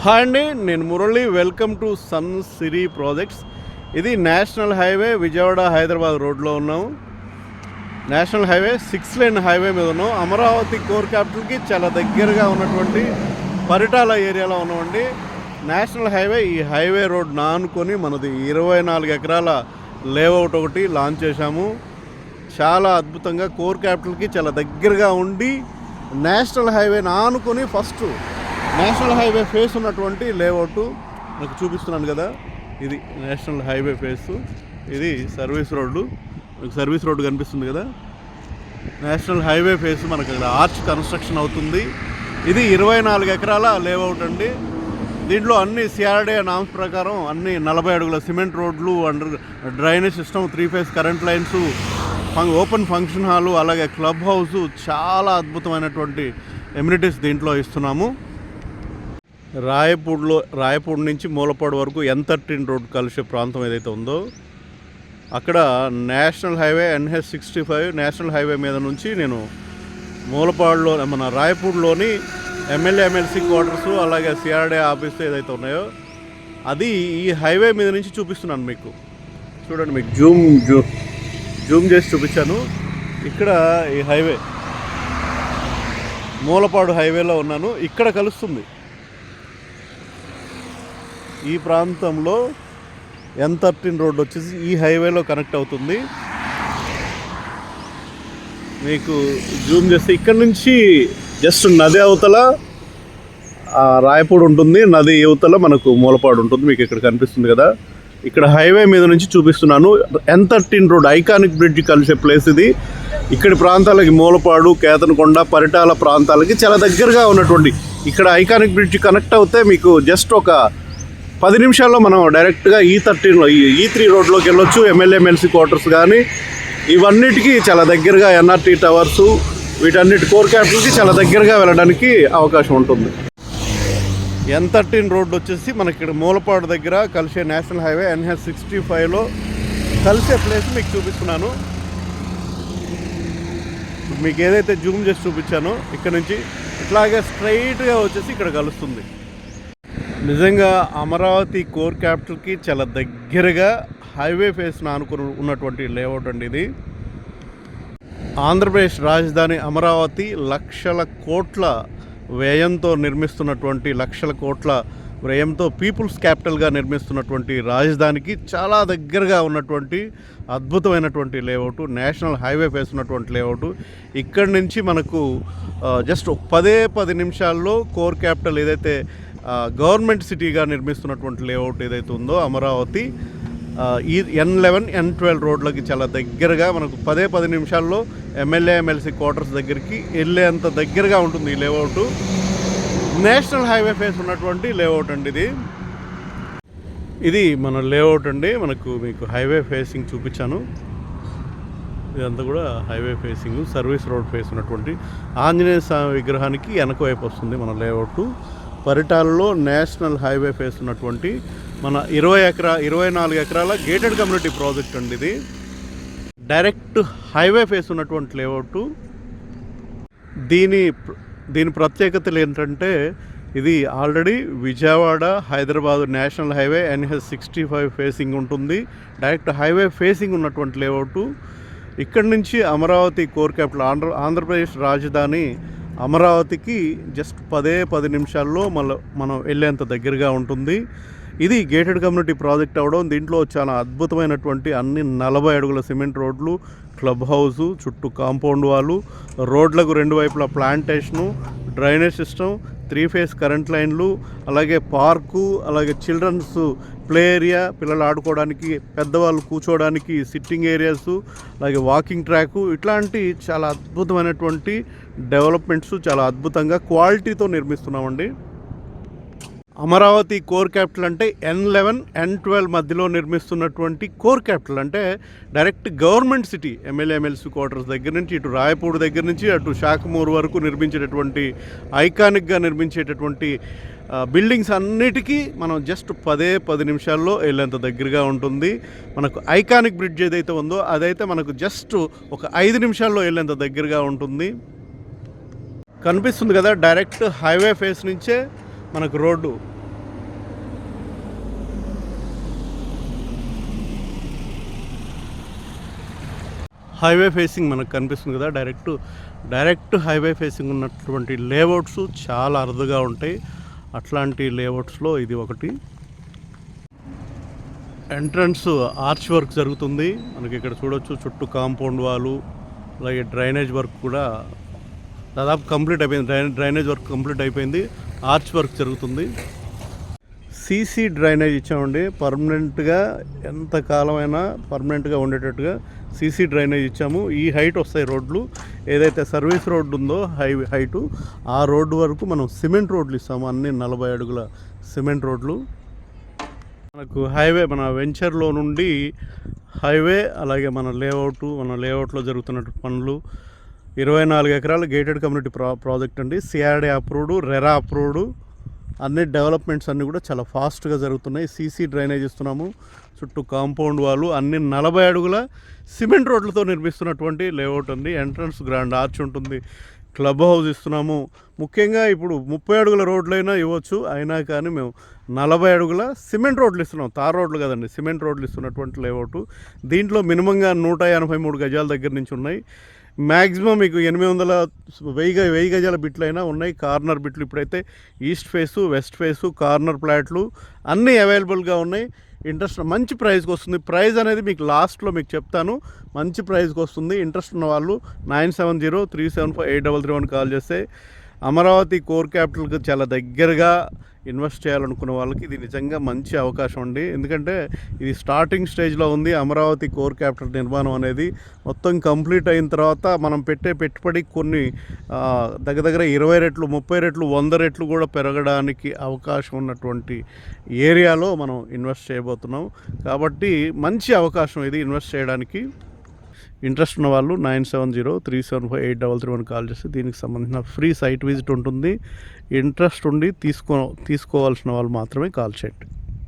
Hi అండి, నేను Murali. Welcome to Sun Siri projects. ఇది నేషనల్ హైవే విజయవాడ హైదరాబాద్ రోడ్లో ఉన్నాము. నేషనల్ హైవే 6 లేన్ హైవే మీద ఉన్నాం. అమరావతి కోర్ క్యాపిటల్కి చాలా దగ్గరగా ఉన్నటువంటి పరిటాల ఏరియాలో ఉన్నామండి. నేషనల్ హైవే, ఈ హైవే రోడ్ నానుకొని మనది 24 ఎకరాల లేఅవుట్ ఒకటి లాంచ్ చేశాము. చాలా అద్భుతంగా కోర్ క్యాపిటల్కి చాలా దగ్గరగా ఉండి నేషనల్ హైవే నానుకొని ఫస్ట్ నేషనల్ హైవే ఫేస్ ఉన్నటువంటి లేఅవుట్ నాకు చూపిస్తున్నాను కదా. ఇది నేషనల్ హైవే ఫేస్, ఇది సర్వీస్ రోడ్డు. మీకు సర్వీస్ రోడ్డు కనిపిస్తుంది కదా. నేషనల్ హైవే ఫేస్ మనకు ఇక్కడ ఆర్చ్ కన్స్ట్రక్షన్ అవుతుంది. ఇది 24 ఎకరాల లేఅవుట్ అండి. దీంట్లో అన్ని సిఆర్డే నామ్స్ ప్రకారం అన్ని 40 అడుగుల సిమెంట్ రోడ్లు, under drainage system, 3 phase current lines, open function hall, అలాగే క్లబ్ హౌస్, చాలా అద్భుతమైనటువంటి ఎమ్యూనిటీస్ దీంట్లో ఇస్తున్నాము. రాయపూడి నుంచి మూలపాడు వరకు N13 రోడ్ కలిసే ప్రాంతం ఏదైతే ఉందో అక్కడ national highway NH65 national highway మీద నుంచి నేను మూలపాడులో మన రాయపూడిలోని ఎమ్మెల్సీ క్వార్టర్స్, అలాగే సిఆర్డే ఆఫీస్ ఏదైతే ఉన్నాయో అది ఈ హైవే మీద నుంచి చూపిస్తున్నాను మీకు. చూడండి, మీకు జూమ్ చేసి చూపించాను. ఇక్కడ ఈ హైవే మూలపాడు హైవేలో ఉన్నాను. ఇక్కడ కలుస్తుంది. ఈ ప్రాంతంలో N13 రోడ్ వచ్చేసి ఈ హైవేలో కనెక్ట్ అవుతుంది. మీకు జూమ్ చేస్తే ఇక్కడ నుంచి జస్ట్ నది అవతల రాయపూడి ఉంటుంది, నది యువతల మనకు మూలపాడు ఉంటుంది. మీకు ఇక్కడ కనిపిస్తుంది కదా. ఇక్కడ హైవే మీద నుంచి చూపిస్తున్నాను. N13 రోడ్ ఐకానిక్ బ్రిడ్జ్ కలిసే ప్లేస్ ఇది. ఇక్కడి ప్రాంతాలకి మూలపాడు, కేతనకొండ, పరిటాల ప్రాంతాలకి చాలా దగ్గరగా ఉన్నటువంటి ఇక్కడ ఐకానిక్ బ్రిడ్జ్ కనెక్ట్ అవుతే మీకు జస్ట్ ఒక 10 నిమిషాల్లో మనం డైరెక్ట్గా E3 రోడ్లోకి వెళ్ళొచ్చు. ఎమ్మెల్సీ క్వార్టర్స్ కానీ ఇవన్నిటికీ చాలా దగ్గరగా NRT టవర్స్, వీటన్నిటి కోర్ క్యాపిటల్కి చాలా దగ్గరగా వెళ్ళడానికి అవకాశం ఉంటుంది. N13 రోడ్డు వచ్చేసి మనకి ఇక్కడ మూలపాడు దగ్గర కలిసే నేషనల్ హైవే NH65లో కలిసే ప్లేస్ మీకు చూపిస్తున్నాను. మీకు ఏదైతే జూమ్ చేసి చూపించానో ఇక్కడ నుంచి ఇట్లాగే స్ట్రైట్గా వచ్చేసి ఇక్కడ కలుస్తుంది. నిజంగా అమరావతి కోర్ క్యాపిటల్కి చాలా దగ్గరగా హైవే ఫేస్ ఆనుకుని ఉన్నటువంటి లేఅవుట్ అండి ఇది. ఆంధ్రప్రదేశ్ రాజధాని అమరావతి లక్షల కోట్ల వ్యయంతో నిర్మిస్తున్నటువంటి, లక్షల కోట్ల వ్యయంతో పీపుల్స్ క్యాపిటల్గా నిర్మిస్తున్నటువంటి రాజధానికి చాలా దగ్గరగా ఉన్నటువంటి అద్భుతమైనటువంటి లేఅవుట్, నేషనల్ హైవే ఫేస్ ఉన్నటువంటి లేఅవుట్. ఇక్కడి నుంచి మనకు జస్ట్ 10 నిమిషాల్లో కోర్ క్యాపిటల్ ఏదైతే గవర్నమెంట్ సిటీగా నిర్మిస్తున్నటువంటి లేఅవుట్ ఏదైతే ఉందో అమరావతి, ఈ N11, N12 రోడ్లకి చాలా దగ్గరగా మనకు 10 నిమిషాల్లో ఎమ్మెల్సీ క్వార్టర్స్ దగ్గరికి వెళ్ళేంత దగ్గరగా ఉంటుంది ఈ లేఅవుట్. నేషనల్ హైవే ఫేస్ ఉన్నటువంటి లేఅవుట్ అండి ఇది మన లేఅవుట్ అండి. మీకు హైవే ఫేసింగ్ చూపించాను. ఇదంతా కూడా highway facing, service road face ఉన్నటువంటి ఆంజనేయ స్వామి విగ్రహానికి వెనక వైపు వస్తుంది మన లేఅవుట్. పరిటాలలో నేషనల్ హైవే ఫేస్ ఉన్నటువంటి మన 24 ఎకరాల గేటెడ్ కమ్యూనిటీ ప్రాజెక్ట్ అండి ఇది. డైరెక్ట్ హైవే ఫేస్ ఉన్నటువంటి లేఅవుట్. దీని ప్రత్యేకతలు ఏంటంటే ఇది already Vijayawada Hyderabad national highway NH65 facing ఉంటుంది. డైరెక్ట్ హైవే ఫేసింగ్ ఉన్నటువంటి లేఅవుట్. ఇక్కడి నుంచి అమరావతి కోర్ క్యాపిటల్ ఆంధ్రప్రదేశ్ రాజధాని అమరావతికి జస్ట్ 10 నిమిషాల్లో మనం వెళ్ళేంత దగ్గరగా ఉంటుంది. ఇది గేటెడ్ కమ్యూనిటీ ప్రాజెక్ట్ అవ్వడం, దీంట్లో చాలా అద్భుతమైనటువంటి అన్ని 40 అడుగుల సిమెంట్ రోడ్లు, క్లబ్ హౌస్, చుట్టూ కాంపౌండ్ వాళ్ళు, రోడ్లకు 2 వైపులా plantation, drainage system, 3 phase current లైన్లు, అలాగే పార్కు, అలాగే చిల్డ్రన్స్ ప్లే ఏరియా, పిల్లలు ఆడుకోవడానికి, పెద్దవాళ్ళు కూర్చోవడానికి సిట్టింగ్ ఏరియాస్, అలాగే వాకింగ్ ట్రాకు, ఇట్లాంటి చాలా అద్భుతమైనటువంటి డెవలప్మెంట్స్ చాలా అద్భుతంగా క్వాలిటీతో నిర్మిస్తున్నామండి. అమరావతి కోర్ క్యాపిటల్ అంటే N11, N12 మధ్యలో నిర్మిస్తున్నటువంటి కోర్ క్యాపిటల్ అంటే direct government city. MLC quarters దగ్గర నుంచి ఇటు రాయపూడి దగ్గర నుంచి అటు శాఖమూరు వరకు నిర్మించేటటువంటి ఐకానిక్గా నిర్మించేటటువంటి బిల్డింగ్స్ అన్నిటికీ మనం జస్ట్ 10 నిమిషాల్లో వెళ్ళేంత దగ్గరగా ఉంటుంది. మనకు ఐకానిక్ బ్రిడ్జ్ ఏదైతే ఉందో అదైతే మనకు జస్ట్ ఒక 5 నిమిషాల్లో వెళ్ళేంత దగ్గరగా ఉంటుంది. కనిపిస్తుంది కదా, డైరెక్ట్ హైవే ఫేస్ నుంచే మనకు రోడ్డు హైవే ఫేసింగ్ మనకు కనిపిస్తుంది కదా, డైరెక్ట్ హైవే ఫేసింగ్ ఉన్నటువంటి లేఅవుట్స్ చాలా అరుదుగా ఉంటాయి. అట్లాంటి లేఅవుట్స్లో ఇది ఒకటి. ఎంట్రన్స్ ఆర్చ్ వర్క్ జరుగుతుంది మనకి ఇక్కడ చూడొచ్చు. చుట్టూ కాంపౌండ్ వాలు, అలాగే డ్రైనేజ్ వర్క్ కూడా దాదాపు కంప్లీట్ అయిపోయింది. డ్రైనేజ్ వర్క్ కంప్లీట్ అయిపోయింది, ఆర్చ్ వర్క్ జరుగుతుంది. సీసీ డ్రైనేజ్ ఇచ్చామండి, పర్మనెంట్గా ఎంతకాలమైనా పర్మనెంట్గా ఉండేటట్టుగా సీసీ డ్రైనేజ్ ఇచ్చాము. ఈ హైట్ వస్తాయి రోడ్లు, ఏదైతే సర్వీస్ రోడ్డు ఉందో హైటు ఆ రోడ్డు వరకు మనం సిమెంట్ రోడ్లు ఇస్తాము. అన్ని 40 అడుగుల సిమెంట్ రోడ్లు. మనకు హైవే మన వెంచర్లో నుండి హైవే, అలాగే మన లేఅవుట్లో జరుగుతున్న పనులు 24 ఎకరాల గేటెడ్ కమ్యూనిటీ ప్రాజెక్ట్ అండి. CRD approved, RERA approved. అన్ని డెవలప్మెంట్స్ అన్నీ కూడా చాలా ఫాస్ట్గా జరుగుతున్నాయి. సీసీ డ్రైనేజ్ ఇస్తున్నాము, చుట్టూ కాంపౌండ్ వాళ్ళు, అన్ని 40 అడుగుల సిమెంట్ రోడ్లతో నిర్మిస్తున్నటువంటి లేఅవుట్ అండి. ఎంట్రన్స్ గ్రాండ్ ఆర్చ్ ఉంటుంది, క్లబ్ హౌస్ ఇస్తున్నాము. ముఖ్యంగా ఇప్పుడు 30 అడుగుల రోడ్లైనా ఇవ్వచ్చు, అయినా కానీ మేము 40 అడుగుల సిమెంట్ రోడ్లు ఇస్తున్నాం. తార్ రోడ్లు కదండి, సిమెంట్ రోడ్లు ఇస్తున్నటువంటి లేఅవుట్. దీంట్లో మినిమంగా 183 గజాల దగ్గర నుంచి ఉన్నాయి. మ్యాక్సిమం మీకు 1000 గజాల బిట్లు అయినా ఉన్నాయి. కార్నర్ బిట్లు ఇప్పుడైతే east face, west face, corner ప్లాట్లు అన్నీ అవైలబుల్గా ఉన్నాయి. ఇంట్రెస్ట్ మంచి ప్రైస్కి వస్తుంది. ప్రైస్ అనేది మీకు లాస్ట్లో మీకు చెప్తాను, మంచి ప్రైస్కి వస్తుంది. ఇంట్రెస్ట్ ఉన్న వాళ్ళు 9703758331 కాల్ చేస్తే అమరావతి కోర్ క్యాపిటల్కి చాలా దగ్గరగా ఇన్వెస్ట్ చేయాలనుకున్న వాళ్ళకి ఇది నిజంగా మంచి అవకాశం అండి. ఎందుకంటే ఇది స్టార్టింగ్ స్టేజ్లో ఉంది. అమరావతి కోర్ క్యాపిటల్ నిర్మాణం అనేది మొత్తం కంప్లీట్ అయిన తర్వాత మనం పెట్టే పెట్టుబడి కొన్ని దగ్గర 20 రెట్లు, 30 రెట్లు, 100 రెట్లు కూడా పెరగడానికి అవకాశం ఉన్నటువంటి ఏరియాలో మనం ఇన్వెస్ట్ చేయబోతున్నాం. కాబట్టి మంచి అవకాశం ఇది ఇన్వెస్ట్ చేయడానికి. ఇంట్రెస్ట్ ఉన్న వాళ్ళు 9703758331 కాల్ చేస్తే దీనికి సంబంధించిన ఫ్రీ సైట్ విజిట్ ఉంటుంది. ఇంట్రెస్ట్ ఉండి తీసుకోవాల్సిన వాళ్ళు మాత్రమే కాల్ చేయండి.